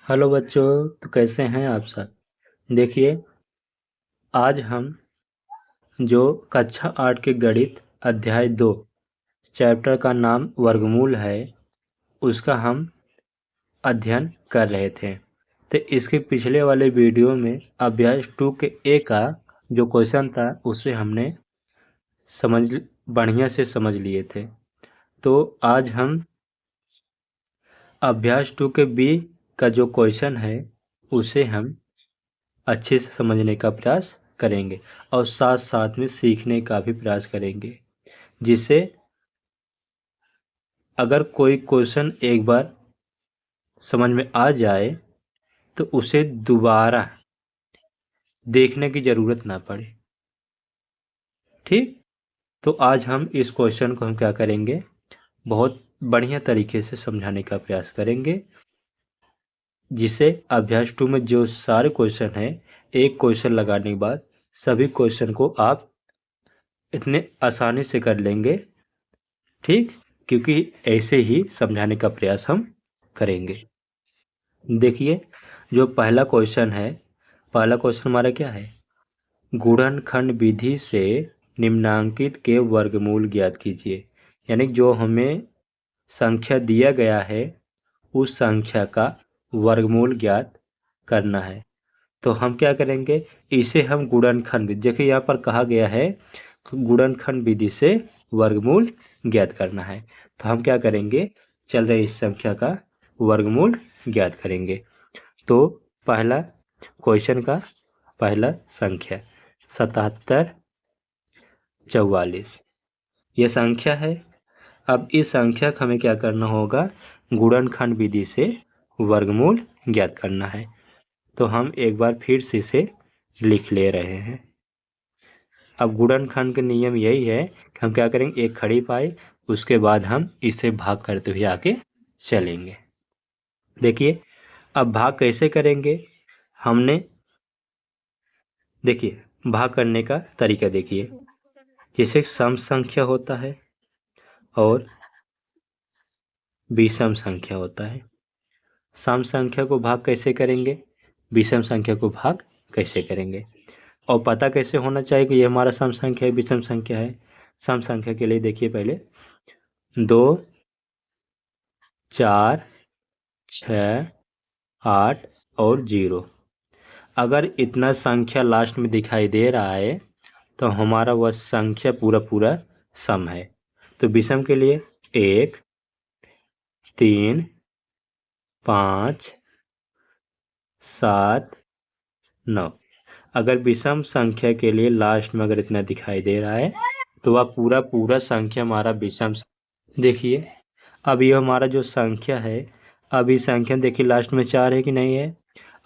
Hello बच्चों। तो कैसे हैं आप सब। देखिए, आज हम जो कक्षा 8 के गणित अध्याय 2 चैप्टर का नाम वर्गमूल है, उसका हम अध्ययन कर रहे थे। तो इसके पिछले वाले वीडियो में अभ्यास 2 के ए का जो क्वेश्चन था उसे हमने समझ बढ़िया से समझ लिए थे। तो आज हम अभ्यास 2 के बी का जो क्वेश्चन है उसे हम अच्छे से समझने का प्रयास करेंगे और साथ साथ में सीखने का भी प्रयास करेंगे, जिससे अगर कोई क्वेश्चन एक बार समझ में आ जाए तो उसे दोबारा देखने की ज़रूरत ना पड़े। ठीक। तो आज हम इस क्वेश्चन को हम क्या करेंगे, बहुत बढ़िया तरीके से समझाने का प्रयास करेंगे, जिससे अभ्यास 2 में जो सारे क्वेश्चन हैं, एक क्वेश्चन लगाने के बाद सभी क्वेश्चन को आप इतने आसानी से कर लेंगे। ठीक, क्योंकि ऐसे ही समझाने का प्रयास हम करेंगे। देखिए, जो पहला क्वेश्चन है, पहला क्वेश्चन हमारा क्या है, गुणनखंड विधि से निम्नांकित के वर्गमूल ज्ञात कीजिए। यानी जो हमें संख्या दिया गया है उस संख्या का वर्गमूल ज्ञात करना है। तो हम क्या करेंगे, इसे हम गुणनखंड, देखिए यहाँ पर कहा गया है गुणनखंड विधि से वर्गमूल ज्ञात करना है। तो हम क्या करेंगे, चल रहे इस संख्या का वर्गमूल ज्ञात करेंगे। तो पहला क्वेश्चन का पहला संख्या 7744 ये संख्या है। अब इस संख्या का हमें क्या करना होगा, गुणनखंड विधि से वर्गमूल ज्ञात करना है। तो हम एक बार फिर से इसे लिख ले रहे हैं। अब गुणनखंड का नियम यही है कि हम क्या करेंगे, एक खड़ी पाई, उसके बाद हम इसे भाग करते हुए आगे चलेंगे। देखिए, अब भाग कैसे करेंगे, हमने देखिए भाग करने का तरीका देखिए, जैसे सम संख्या होता है और विषम संख्या होता है। सम संख्या को भाग कैसे करेंगे, विषम संख्या को भाग कैसे करेंगे, और पता कैसे होना चाहिए कि ये हमारा सम संख्या है विषम संख्या है। सम संख्या के लिए देखिए, पहले 2 4 6 8 और 0, अगर इतना संख्या लास्ट में दिखाई दे रहा है तो हमारा वह संख्या पूरा पूरा सम है। तो विषम के लिए 1 3 5 7 9, अगर विषम संख्या के लिए लास्ट में अगर इतना दिखाई दे रहा है तो वह पूरा पूरा संख्या हमारा विषम। देखिए, अब ये हमारा जो संख्या है, अभी संख्या देखिए लास्ट में 4 है कि नहीं है,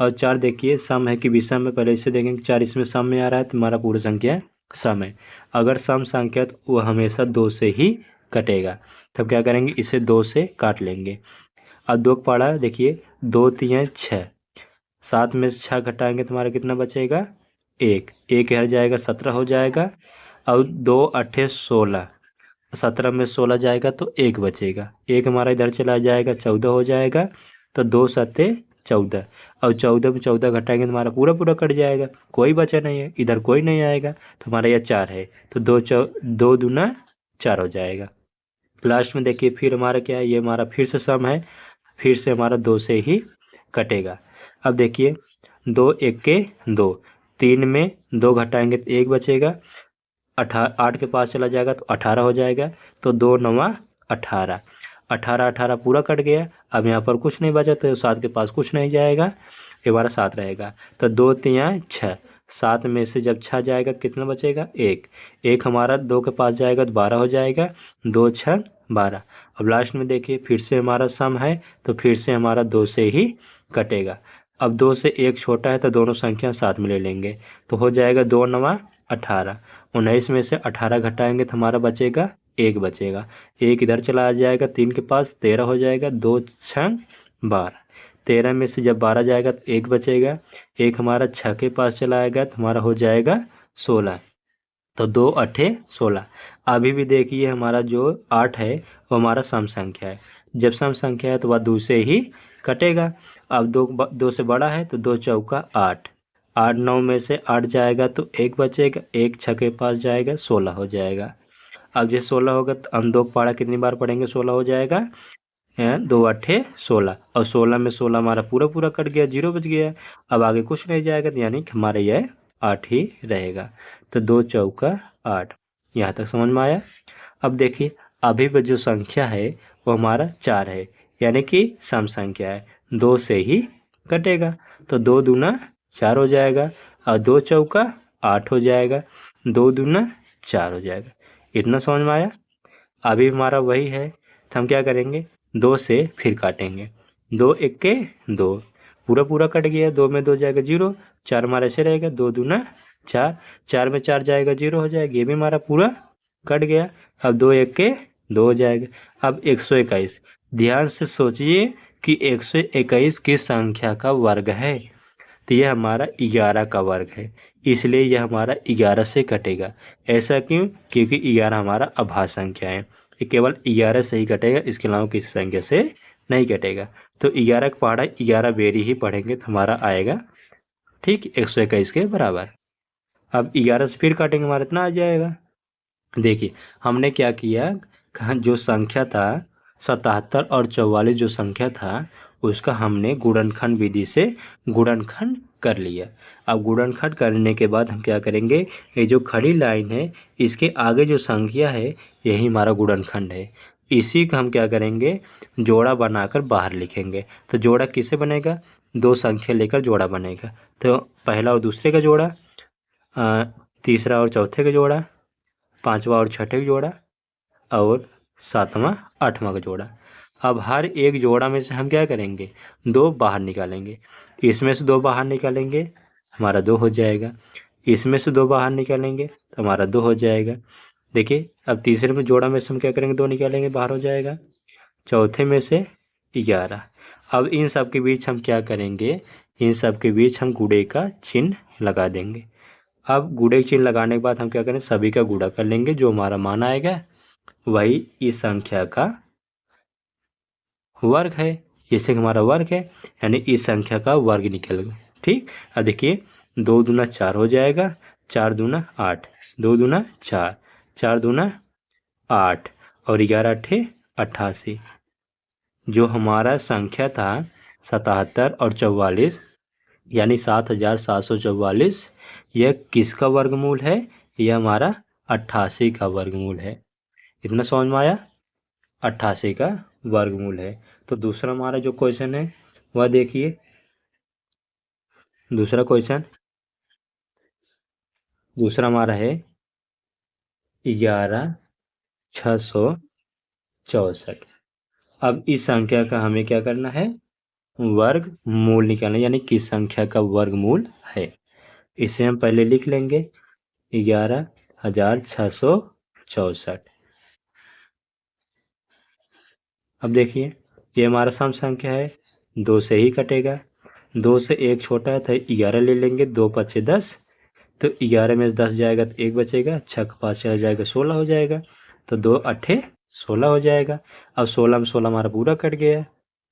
और 4 देखिए सम है कि विषम है, पहले इसे देखेंगे 4 इसमें सम में आ रहा है तो हमारा पूरा संख्या सम है। अगर सम संख्या तो वो हमेशा 2 से ही कटेगा। तब क्या करेंगे, इसे 2 से काट लेंगे। अब 2 पड़ा, देखिए 2 3 6, 7 में से 6 घटाएंगे तो हमारा कितना बचेगा, 1 1 हट जाएगा, 17 हो जाएगा। और 2 8 16, 17 में 16 जाएगा तो 1 बचेगा, 1 हमारा इधर चला जाएगा, 14 हो जाएगा। तो 2 सत्ते 14, और 14 में 14 घटाएंगे तो हमारा पूरा पूरा कट जाएगा, कोई बचा नहीं है, इधर कोई नहीं आएगा, तो हमारा यह 4 है। तो 2 दूना 4 हो जाएगा। लास्ट में देखिए फिर हमारा क्या है, ये हमारा फिर से सम है, फिर से हमारा 2 से ही कटेगा। अब देखिए 2 1 के 2, 3 में 2 घटाएंगे तो 1 बचेगा, 8 के पास चला जाएगा तो 18 हो जाएगा। तो 2 9 18, 18 18 पूरा कट गया। अब यहाँ पर कुछ नहीं बचा तो 7 के पास कुछ नहीं जाएगा, ये हमारा 7 रहेगा। तो 2 3 6, 7 में से जब 6 जाएगा तो कितना बचेगा, 1 1 हमारा 2 के पास जाएगा तो 12 हो जाएगा, 2 6 12। अब लास्ट में देखिए फिर से हमारा सम है, तो फिर से हमारा 2 से ही कटेगा। अब 2 से 1 छोटा है तो दोनों संख्या साथ में ले लेंगे, तो हो जाएगा 2 9 18, 19 में से 18 घटाएंगे तो हमारा बचेगा 1 बचेगा, 1 इधर चला जाएगा, 3 के पास 13 हो जाएगा, 2 6 12, 13 में से जब 12 जाएगा तो 1 बचेगा, 1 हमारा 6 के पास चला आएगा तो हमारा हो जाएगा 16। तो 2 8 16। अभी भी देखिए हमारा जो 8 है वो हमारा सम संख्या है, जब सम संख्या है तो वह 2 से ही कटेगा। अब दो से बड़ा है तो 2 चौका 8, 8 9 में से 8 जाएगा तो 1 बचेगा, 1 6 के पास जाएगा 16 हो जाएगा। अब जैसे 16 होगा तो हम 2 पढ़ा कितनी बार पढ़ेंगे 16 हो जाएगा, 2 अट्ठे 16, और 16 में 16 हमारा पूरा पूरा कट गया, 0 बच गया। अब आगे कुछ नहीं जाएगा तो यानी कि हमारा यह 8 ही रहेगा। तो 2 चौका 8, यहाँ तक समझ में आया। अब देखिए अभी भी जो संख्या है वो हमारा 4 है, यानी कि सम संख्या है, 2 से ही कटेगा। तो 2 दूना 4 हो जाएगा और 2 चौका 8 हो जाएगा, 2 दूना 4 हो जाएगा। इतना समझ में आया। अभी हमारा वही है तो हम क्या करेंगे, 2 से फिर काटेंगे, 2 इक्के 2, पूरा पूरा कट गया, 2 में 2 जाएगा 0, 4 हमारा ऐसे रहेगा, 2 दूना 4, 4 में 4 जाएगा 0 हो जाएगा, ये भी हमारा पूरा कट गया। अब 2 इक्के 2 हो जाएगा। अब 121, ध्यान से सोचिए कि 121 किस संख्या का वर्ग है, तो यह हमारा 11 का वर्ग है, इसलिए यह हमारा 11 से कटेगा। ऐसा क्यों, क्योंकि 11 हमारा अभाज्य संख्या है, ये केवल 11 से ही कटेगा, इसके अलावा किसी संख्या से नहीं कटेगा। तो 11 का पहाड़ा 11 बेरी ही पढ़ेंगे तो हमारा आएगा ठीक 121 के बराबर। अब 11 से फिर काटेंगे हमारा इतना आ जाएगा। देखिए हमने क्या किया, जो संख्या था 77 और 44 जो संख्या था उसका हमने गुणनखंड विधि से गुणनखंड कर लिया। अब गुणनखंड करने के बाद हम क्या करेंगे, ये जो खड़ी लाइन है इसके आगे जो संख्या है यही हमारा गुणनखंड है, इसी का हम क्या करेंगे जोड़ा बनाकर बाहर लिखेंगे। तो जोड़ा किससे बनेगा, 2 संख्या लेकर जोड़ा बनेगा। तो पहला और दूसरे का जोड़ा, तीसरा और चौथे का जोड़ा, 5वां और छठे का जोड़ा, और 7वां 8वां का जोड़ा। अब हर एक जोड़ा में से हम क्या करेंगे, 2 बाहर निकालेंगे। इसमें से 2 बाहर निकालेंगे हमारा 2 हो जाएगा, इसमें से 2 बाहर निकालेंगे तो हमारा 2 हो जाएगा। देखिए अब तीसरे में जोड़ा में से हम क्या करेंगे, 2 निकालेंगे बाहर हो जाएगा, चौथे में से 11। अब इन सब के बीच हम क्या करेंगे, इन सब के बीच हम गुणे का चिन्ह लगा देंगे। अब गुणे का चिन्ह लगाने के बाद हम क्या करें, सभी का गुणा कर लेंगे, जो हमारा मान आएगा वही इस संख्या का वर्ग है, जैसे हमारा वर्ग है, यानी इस संख्या का वर्ग निकल गया। ठीक, अब देखिए 2 दूना 4 हो जाएगा, 4 दूना 8, 2 दूना 4, 4 दूना 8 और 11 अट्ठे 88। जो हमारा संख्या था 77 और 44 यानी 7744, यह किसका वर्गमूल है, यह हमारा 88 का वर्गमूल है। इतना समझ में आया, 88 का वर्गमूल है। तो दूसरा हमारा जो क्वेश्चन है वह देखिए, दूसरा क्वेश्चन दूसरा हमारा है 11664। अब इस संख्या का हमें क्या करना है, वर्गमूल निकालना, यानी किस संख्या का वर्गमूल है। इसे हम पहले लिख लेंगे 11664। अब देखिए ये हमारा सम संख्या है, 2 से ही कटेगा, 2 से 1 छोटा है तो 11 ले लेंगे, 2 पचे 10, तो 11 में से 10 जाएगा तो 1 बचेगा, 6 के पास चला जाएगा 16 हो जाएगा, तो 2 अट्ठे 16 हो जाएगा। अब 16 में 16 हमारा पूरा कट गया,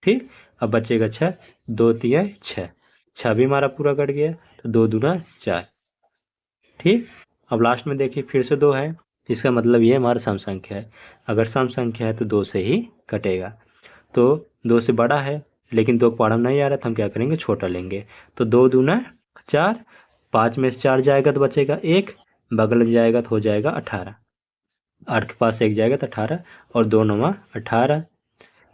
ठीक। अब बचेगा 6, 2 तिया 6, 6 भी हमारा पूरा कट गया, तो 2 दूना 4, ठीक। अब लास्ट में देखिए फिर से 2 है, इसका मतलब ये हमारा सम संख्या है। अगर सम संख्या है तो 2 से ही कटेगा। तो 2 से बड़ा है लेकिन 2 पढ़म नहीं आ रहा तो हम क्या करेंगे, छोटा लेंगे। तो 2 दूना 4, 5 में से 4 जाएगा तो बचेगा 1, बगल में जाएगा तो हो जाएगा 18, 8 के पास 1 जाएगा तो 18, और 2 9 18,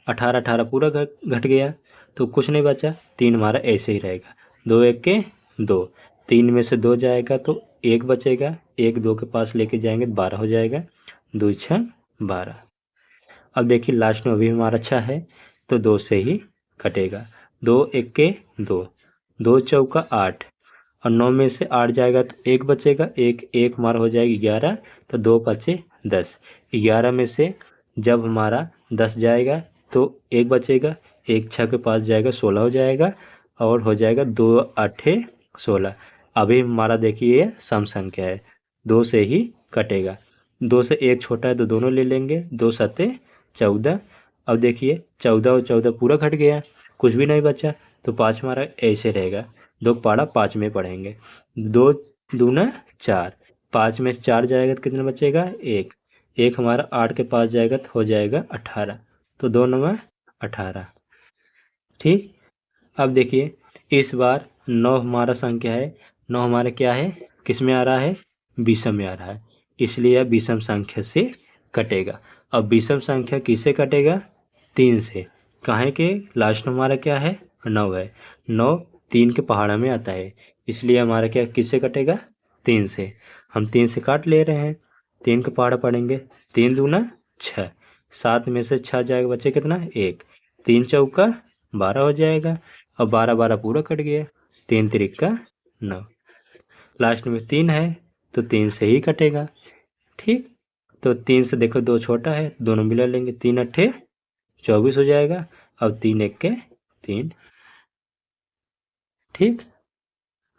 18 18 पूरा घट गया तो कुछ नहीं बचा, 3 हमारा ऐसे ही रहेगा, 2 1 के 2, 3 में से 2 जाएगा तो 1 बचेगा, 1 2 के पास लेके जाएंगे तो 12 हो जाएगा, 2 6 12। अब देखिए लास्ट में अभी हमारा 6 है तो 2 से ही कटेगा, 2 1 के 2, 2 चौका 8, और 9 में से 8 जाएगा तो 1 बचेगा, 1 1 हमारा हो जाएगा 11, तो 2 पचे 10, 11 में से जब हमारा 10 जाएगा तो 1 बचेगा, 1 6 के पास जाएगा 16 हो जाएगा, और हो जाएगा 2 अट्ठे 16। अभी हमारा देखिए ये सम संख्या है, 2 से ही कटेगा, 2 से 1 छोटा है तो दोनों ले लेंगे, 2 सत्ते 14। अब देखिए 14 और 14 पूरा घट गया, कुछ भी नहीं बचा, तो 5 हमारा ऐसे रहेगा। 2 पाड़ा 5 में पढ़ेंगे, 2 दूना 4, 5 में 4 जाएगा तो कितना बचेगा 1, 1 हमारा 8 के पास जाएगा तो हो जाएगा 18, तो 2 9 18। ठीक, अब देखिए इस बार 9 हमारा संख्या है, 9 हमारा क्या है, किस में आ रहा है, विषम में आ रहा है, इसलिए यह विषम संख्या से कटेगा। अब विषम संख्या किससे कटेगा, 3 से। काहे के लास्ट में हमारा क्या है, 9 है, 9 3 के पहाड़ा में आता है, इसलिए हमारा क्या किससे कटेगा, 3 से। हम 3 से काट ले रहे हैं, 3 के पहाड़ा पड़ेंगे, 3 दूना 6, 7 में से 6 जाएगा, बचे कितना 1, 3 चौका 12 हो जाएगा। अब 12 12 पूरा कट गया, 3 तिरिका 9, लास्ट में 3 है तो 3 से ही कटेगा। ठीक, तो 3 से देखो 2 छोटा है, दोनों मिला लेंगे, 3 अट्ठे 24 हो जाएगा। अब 3 1 के 3। ठीक,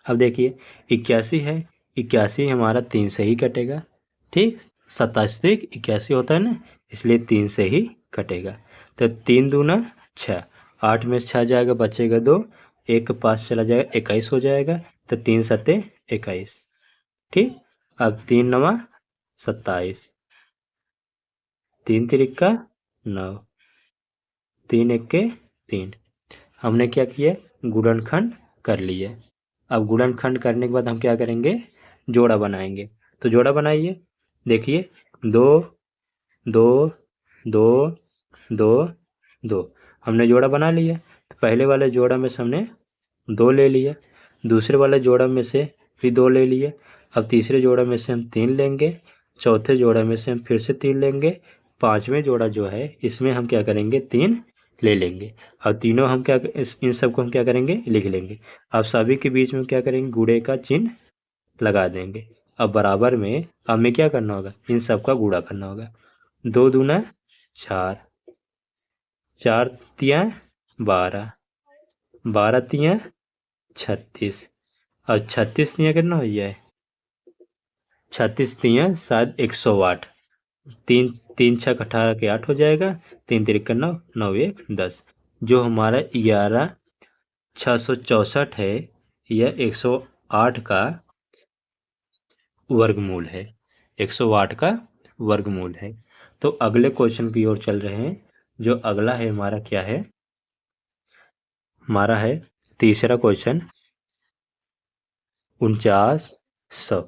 अब देखिए 81 है, 81 हमारा 3 से ही कटेगा। ठीक, 27 से 81 होता है ना, इसलिए 3 से ही कटेगा। तो 3 दूना 6, 8 में 6 जाएगा, बचेगा 2, 1 के पास चला जाएगा, 21 हो जाएगा, तो 3 सत्ते 21। ठीक, अब 3 9 27, 3 तिरिका 9, 3 1 के 3। हमने क्या किया, गुणनखंड कर लिए। अब गुणनखंड करने के बाद हम क्या करेंगे, जोड़ा बनाएंगे। तो जोड़ा बनाइए, देखिए 2 2 2 2 2, हमने जोड़ा बना लिया। तो पहले वाले जोड़ा में से हमने 2 ले लिया, दूसरे वाले जोड़ा में से फिर 2 ले लिए, अब तीसरे जोड़ा में से हम 3 लेंगे, चौथे जोड़ा में से हम फिर से 3 लेंगे, पांचवें जोड़ा जो है इसमें हम क्या करेंगे, 3 ले लेंगे। अब तीनों हम क्या, इन सबको हम क्या करेंगे, लिख लेंगे। अब सभी के बीच में क्या करेंगे, गुणे का चिन्ह लगा देंगे। अब बराबर में हमें क्या करना होगा, इन सबका गुणा करना होगा। 2 दूना 4, 4 तियाँ 12, 12 तियाँ 36, अब 36 तियाँ कितना हो जाए, 36 तियाँ शायद 108, 3 3 6 18 के 8 हो जाएगा, 3 तिरिका 9, 9 1 10। जो हमारा 11,664 है, यह 108 का वर्गमूल है, 108 का वर्गमूल है। तो अगले क्वेश्चन की ओर चल रहे हैं। जो अगला है हमारा क्या है, हमारा है तीसरा क्वेश्चन, 4900।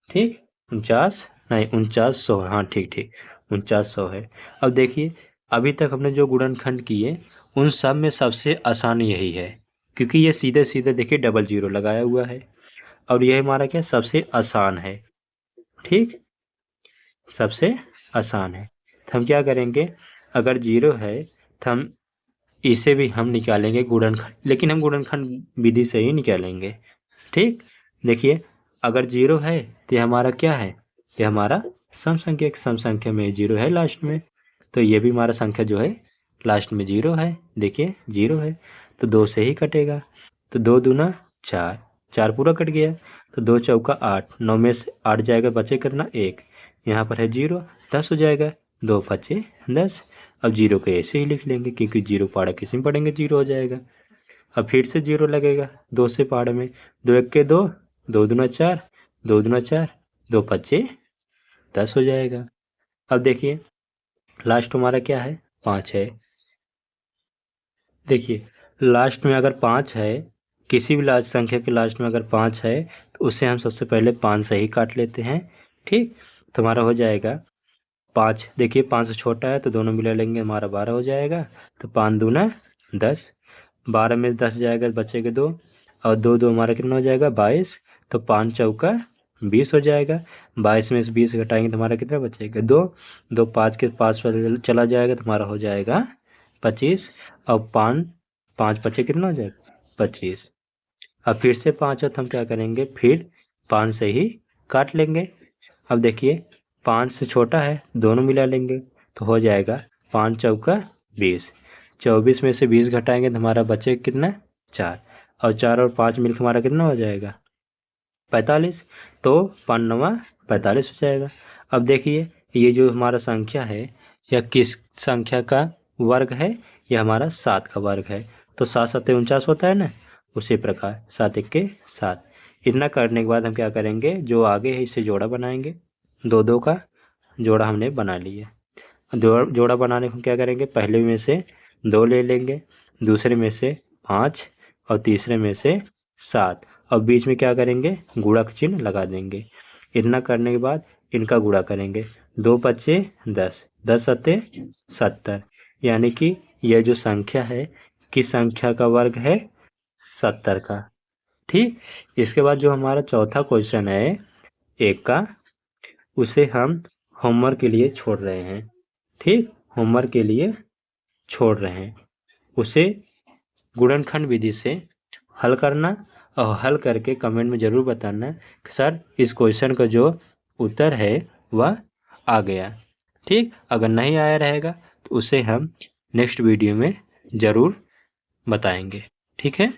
ठीक, 49 नहीं 4900, हाँ ठीक ठीक 4900 है। अब देखिए अभी तक हमने जो गुणनखंड किए उन सब में सबसे आसान यही है, क्योंकि ये सीधे सीधे देखिए डबल जीरो लगाया हुआ है, और यह हमारा क्या सबसे आसान है। ठीक, सबसे आसान है। तो हम क्या करेंगे, अगर जीरो है तो हम इसे भी हम निकालेंगे गुणनखंड, लेकिन हम गुणनखंड विधि से ही निकालेंगे। ठीक, देखिए अगर जीरो है तो ये हमारा क्या है, ये हमारा सम संख्या, सम संख्या में जीरो है लास्ट में, तो ये भी हमारा संख्या जो है लास्ट में जीरो है। देखिए जीरो है तो 2 से ही कटेगा, तो 2 दूना 4, 4 पूरा कट गया, तो 2 चौका 8, 9 में से 8 जाएगा, बचे कितना 1, यहाँ पर है 0, 10 हो जाएगा, 2 5 10। अब जीरो को ऐसे ही लिख लेंगे, क्योंकि जीरो पाड़ा किसी में पढ़ेंगे 0 हो जाएगा। अब फिर से 0 लगेगा 2 से पाड़ा में, 2 1 के 2, 2 दूना 4, 2 दूना 4, 2 5 10 हो जाएगा। अब देखिए लास्ट हमारा क्या है, 5 है। देखिए लास्ट में अगर 5 है, किसी भी लास्ट संख्या के लास्ट में अगर 5 है तो उसे हम सबसे पहले 5 से ही काट लेते हैं। ठीक, तो हमारा हो जाएगा 5, देखिए 5 से छोटा है तो दोनों मिला लेंगे, हमारा 12 हो जाएगा, तो 5 दूना 10, 12 में 10 जाएगा, बचेगा 2, और 2 2 हमारा कितना हो जाएगा 22, तो 5 चौका 20 हो जाएगा, 22 में से 20 घटाएंगे तो हमारा कितना बचेगा 2, 2 5 के पास चला जाएगा तो हमारा हो जाएगा 25, और 5 5 बचे कितना हो जाएगा 25। अब फिर से 5 है तो हम क्या करेंगे, फिर 5 से ही काट लेंगे। अब देखिए 5 से छोटा है, दोनों मिला लेंगे तो हो जाएगा 5 चौका 20, 24 में से 20 घटाएंगे तो हमारा बचे कितना 4, और 4 और 5 मिलकर हमारा कितना हो जाएगा 45, तो 5 9 45 हो जाएगा। अब देखिए ये जो हमारा संख्या है यह किस संख्या का वर्ग है, यह हमारा 7 का वर्ग है, तो 7 सत्ते 49 होता है ना, उसी प्रकार 7 एक्के 7। इतना करने के बाद हम क्या करेंगे, जो आगे है इससे जोड़ा बनाएंगे, 2 का जोड़ा हमने बना लिया। जोड़ा बनाने को क्या करेंगे, पहले में से 2 ले लेंगे, दूसरे में से 5 और तीसरे में से 7 और बीच में क्या करेंगे, गुणा का चिन्ह लगा देंगे। इतना करने के बाद इनका गुणा करेंगे, 2 पच्चे 10, 10 सत्ते 70, यानी कि यह जो संख्या है किस संख्या का वर्ग है, 70 का। ठीक, इसके बाद जो हमारा चौथा क्वेश्चन है 1 का, उसे हम होमवर्क के लिए छोड़ रहे हैं। ठीक, होमवर्क के लिए छोड़ रहे हैं, उसे गुणनखंड विधि से हल करना और हल करके कमेंट में ज़रूर बताना कि सर इस क्वेश्चन का जो उत्तर है वह आ गया। ठीक, अगर नहीं आया रहेगा तो उसे हम नेक्स्ट वीडियो में ज़रूर बताएंगे। ठीक है।